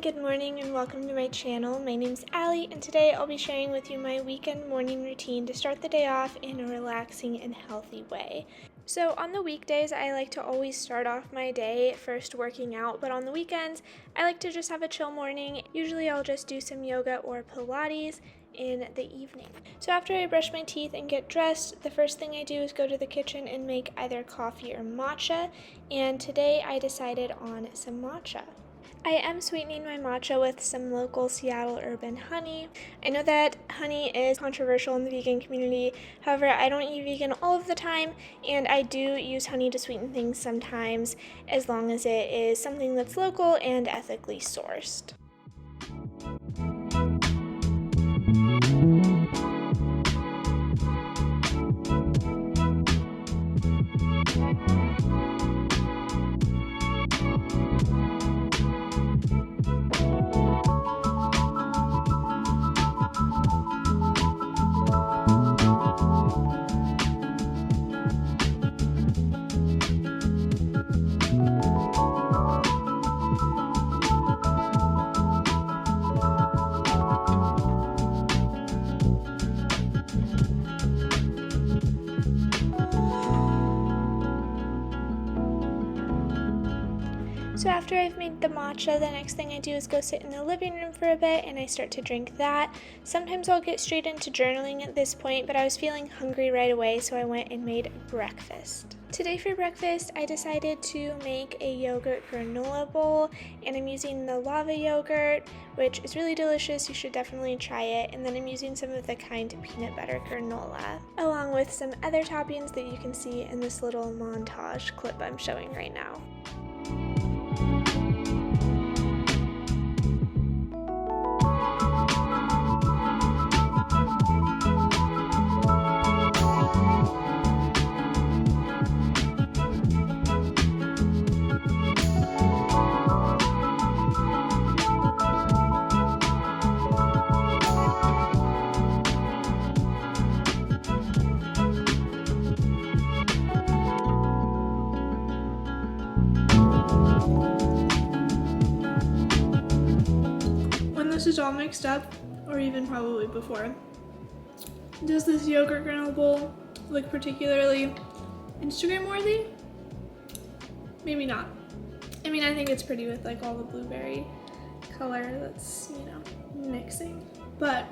good morning and welcome to my channel. My name's Allie and today I'll be sharing with you my weekend morning routine to start the day off in a relaxing and healthy way. So on the weekdays, I like to always start off my day first working out, but on the weekends, I like to just have a chill morning. Usually I'll just do some yoga or Pilates in the evening. So after I brush my teeth and get dressed, the first thing I do is go to the kitchen and make either coffee or matcha, and today I decided on some matcha. I am sweetening my matcha with some local Seattle urban honey. I know that honey is controversial in the vegan community, however I don't eat vegan all of the time and I do use honey to sweeten things sometimes as long as it is something that's local and ethically sourced. So after I've made the matcha, the next thing I do is go sit in the living room for a bit and I start to drink that. Sometimes I'll get straight into journaling at this point, but I was feeling hungry right away, so I went and made breakfast. Today for breakfast, I decided to make a yogurt granola bowl, and I'm using the lava yogurt, which is really delicious. You should definitely try it. And then I'm using some of the kind peanut butter granola, along with some other toppings that you can see in this little montage clip I'm showing right now. This is all mixed up, or even probably before, does this yogurt granola bowl look particularly Instagram worthy? Maybe not. I mean, I think it's pretty with like all the blueberry color that's, mixing, but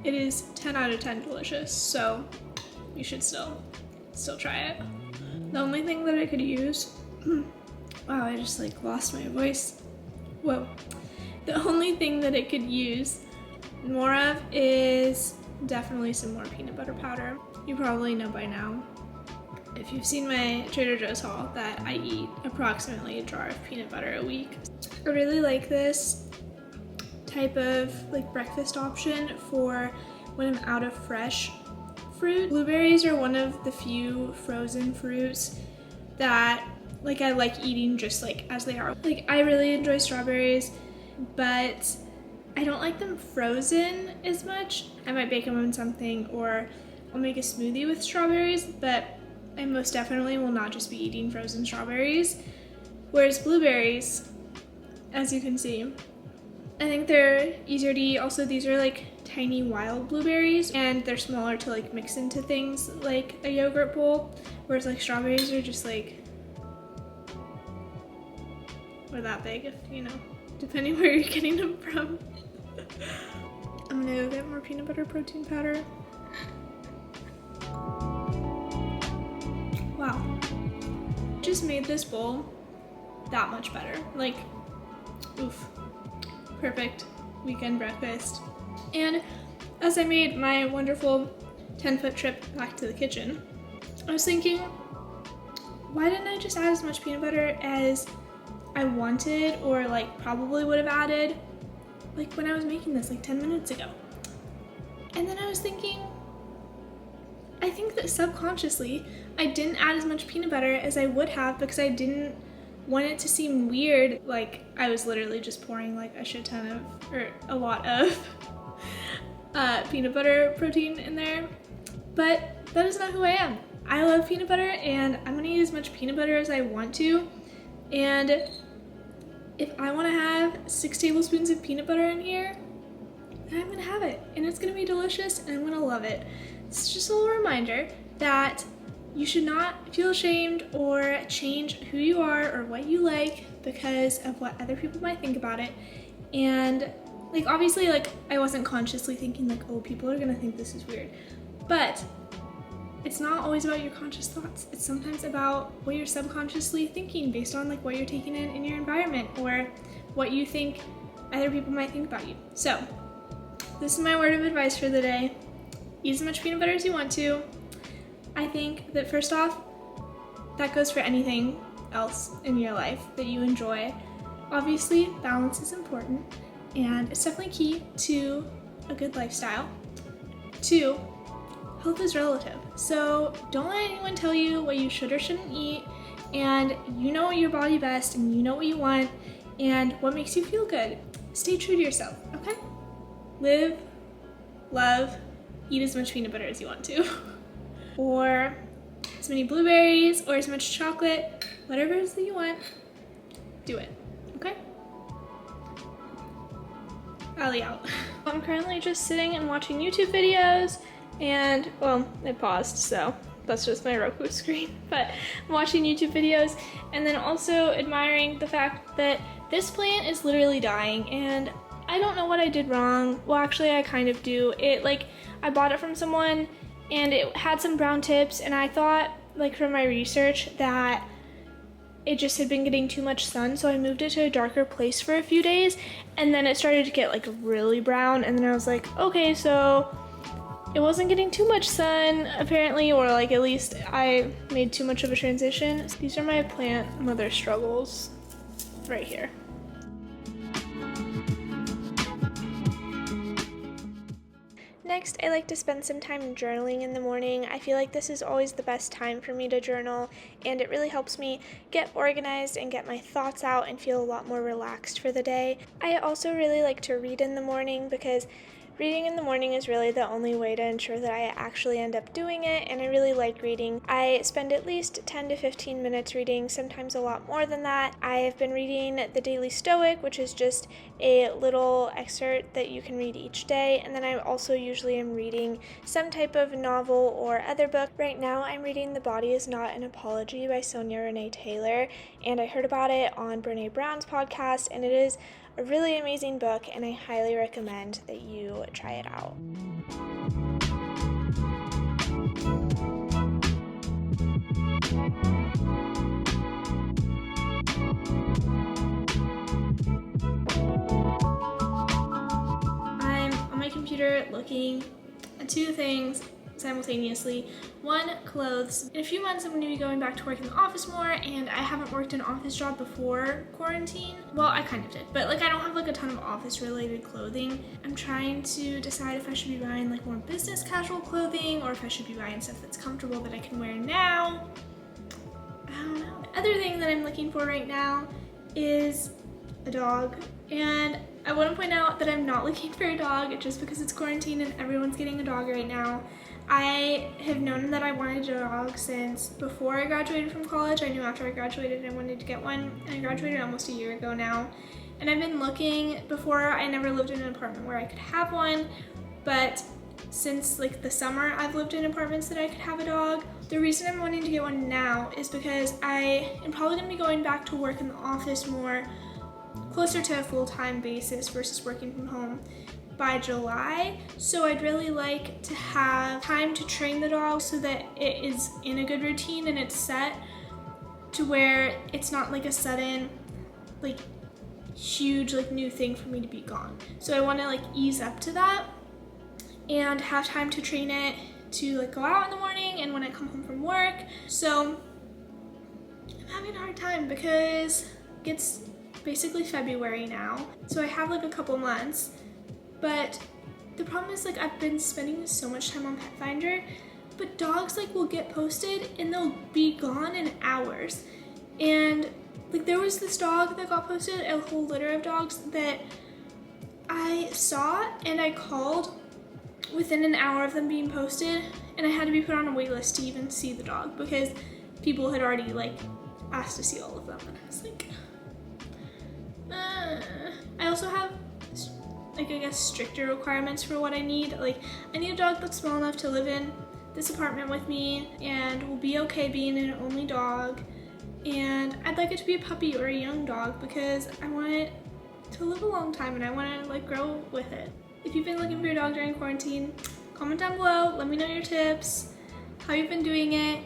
it is 10 out of 10 delicious, so you should still try it. The only thing that I could use, wow, I just like lost my voice. Whoa. The only thing that it could use more of is definitely some more peanut butter powder. You probably know by now, if you've seen my Trader Joe's haul, that I eat approximately a jar of peanut butter a week. I really like this type of like breakfast option for when I'm out of fresh fruit. Blueberries are one of the few frozen fruits that I like eating just like as they are. Like, I really enjoy strawberries, but I don't like them frozen as much. I might bake them in something, or I'll make a smoothie with strawberries, but I most definitely will not just be eating frozen strawberries. Whereas blueberries, as you can see, I think they're easier to eat. Also, these are like tiny wild blueberries and they're smaller to like mix into things like a yogurt bowl, whereas like strawberries are just like, or that big, if depending where you're getting them from. I'm gonna go get more peanut butter protein powder. Wow. Just made this bowl that much better. Like, oof. Perfect weekend breakfast. And as I made my wonderful 10-foot trip back to the kitchen, I was thinking, why didn't I just add as much peanut butter as I wanted, or like probably would have added like when I was making this like 10 minutes ago? And then I was thinking, I think that subconsciously I didn't add as much peanut butter as I would have because I didn't want it to seem weird, like I was literally just pouring like a shit ton of, or a lot of peanut butter protein in there. But that is not who I am. I love peanut butter and I'm gonna eat as much peanut butter as I want to, and if I want to have 6 tablespoons of peanut butter in here, then I'm gonna have it, and it's gonna be delicious, and I'm gonna love it. It's just a little reminder that you should not feel ashamed or change who you are or what you like because of what other people might think about it. And like, obviously, like, I wasn't consciously thinking like, oh, people are gonna think this is weird, but it's not always about your conscious thoughts. It's sometimes about what you're subconsciously thinking based on like what you're taking in your environment or what you think other people might think about you. So this is my word of advice for the day. Eat as much peanut butter as you want to. I think that first off, that goes for anything else in your life that you enjoy. Obviously, balance is important, and it's definitely key to a good lifestyle. 2, health is relative. So don't let anyone tell you what you should or shouldn't eat, and you know your body best, and you know what you want, and what makes you feel good. Stay true to yourself, okay? Live, love, eat as much peanut butter as you want to. Or as many blueberries, or as much chocolate, whatever it is that you want, do it, okay? Alley out. I'm currently just sitting and watching YouTube videos, and, well, it paused, so that's just my Roku screen, but I'm watching YouTube videos, and then also admiring the fact that this plant is literally dying, and I don't know what I did wrong. Well, actually, I kind of do. I bought it from someone, and it had some brown tips, and I thought, like, from my research, that it just had been getting too much sun, so I moved it to a darker place for a few days, and then it started to get, like, really brown, and then I was like, okay, so it wasn't getting too much sun, apparently, or, like, at least I made too much of a transition. These are my plant mother struggles right here. Next, I like to spend some time journaling in the morning. I feel like this is always the best time for me to journal, and it really helps me get organized and get my thoughts out and feel a lot more relaxed for the day. I also really like to read in the morning because reading in the morning is really the only way to ensure that I actually end up doing it, and I really like reading. I spend at least 10 to 15 minutes reading, sometimes a lot more than that. I have been reading The Daily Stoic, which is just a little excerpt that you can read each day, and then I also usually am reading some type of novel or other book. Right now I'm reading The Body Is Not an Apology by Sonia Renee Taylor, and I heard about it on Brene Brown's podcast, and it is a really amazing book, and I highly recommend that you try it out. I'm on my computer looking at 2 things simultaneously. 1, clothes. In a few months I'm going to be going back to work in the office more, and I haven't worked an office job before quarantine. Well, I kind of did, but like I don't have like a ton of office related clothing. I'm trying to decide if I should be buying like more business casual clothing or if I should be buying stuff that's comfortable that I can wear now. I don't know. The other thing that I'm looking for right now is a dog, and I want to point out that I'm not looking for a dog just because it's quarantine and everyone's getting a dog right now. I have known that I wanted a dog since before I graduated from college. I knew after I graduated I wanted to get one, and I graduated almost a year ago now. And I've been looking. Before, I never lived in an apartment where I could have one, but since like the summer I've lived in apartments that I could have a dog. The reason I'm wanting to get one now is because I am probably going to be going back to work in the office more, closer to a full-time basis versus working from home by July. So I'd really like to have time to train the dog so that it is in a good routine and it's set to where it's not like a sudden like huge like new thing for me to be gone. So I want to like ease up to that and have time to train it to like go out in the morning and when I come home from work. So I'm having a hard time because it's basically February now, so I have like a couple months, but the problem is like I've been spending so much time on Pet Finder, but dogs like will get posted and they'll be gone in hours. And like there was this dog that got posted, a whole litter of dogs that I saw and I called within an hour of them being posted, and I had to be put on a wait list to even see the dog because people had already like asked to see all of them, and I was like, I also have, like, I guess stricter requirements for what I need. Like, I need a dog that's small enough to live in this apartment with me and will be okay being an only dog. And I'd like it to be a puppy or a young dog because I want it to live a long time and I want to like grow with it. If you've been looking for your dog during quarantine, comment down below, let me know your tips, how you've been doing it.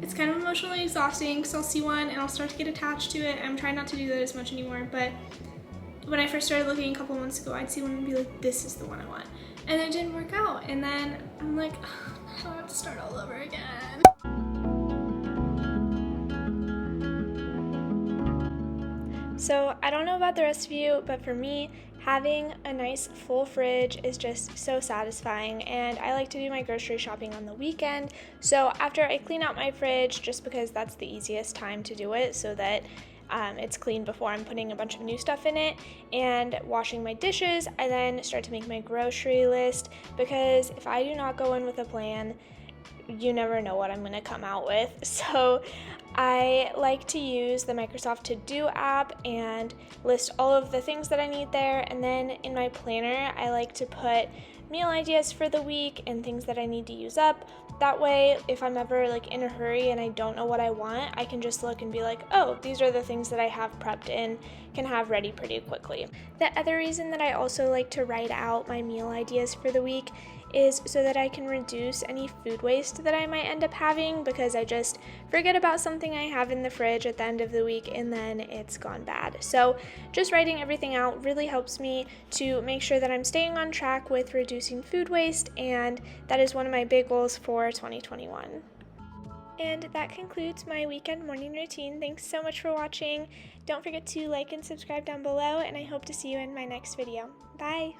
It's kind of emotionally exhausting because I'll see one and I'll start to get attached to it. I'm trying not to do that as much anymore, but when I first started looking a couple months ago, I'd see one and be like, this is the one I want. And it didn't work out. And then I'm like, oh, now I have to start all over again. So I don't know about the rest of you, but for me, having a nice full fridge is just so satisfying, and I like to do my grocery shopping on the weekend. So after I clean out my fridge, just because that's the easiest time to do it so that it's clean before I'm putting a bunch of new stuff in it, and washing my dishes, I then start to make my grocery list, because if I do not go in with a plan, you never know what I'm going to come out with. So I like to use the Microsoft To Do app and list all of the things that I need there, and then in my planner I like to put meal ideas for the week and things that I need to use up. That way, if I'm ever like in a hurry and I don't know what I want, I can just look and be like, oh, these are the things that I have prepped and can have ready pretty quickly. The other reason that I also like to write out my meal ideas for the week is so that I can reduce any food waste that I might end up having, because I just forget about something I have in the fridge at the end of the week and then it's gone bad. So just writing everything out really helps me to make sure that I'm staying on track with reducing food waste, and that is one of my big goals for 2021. And that concludes my weekend morning routine. Thanks so much for watching. Don't forget to like and subscribe down below, and I hope to see you in my next video. Bye!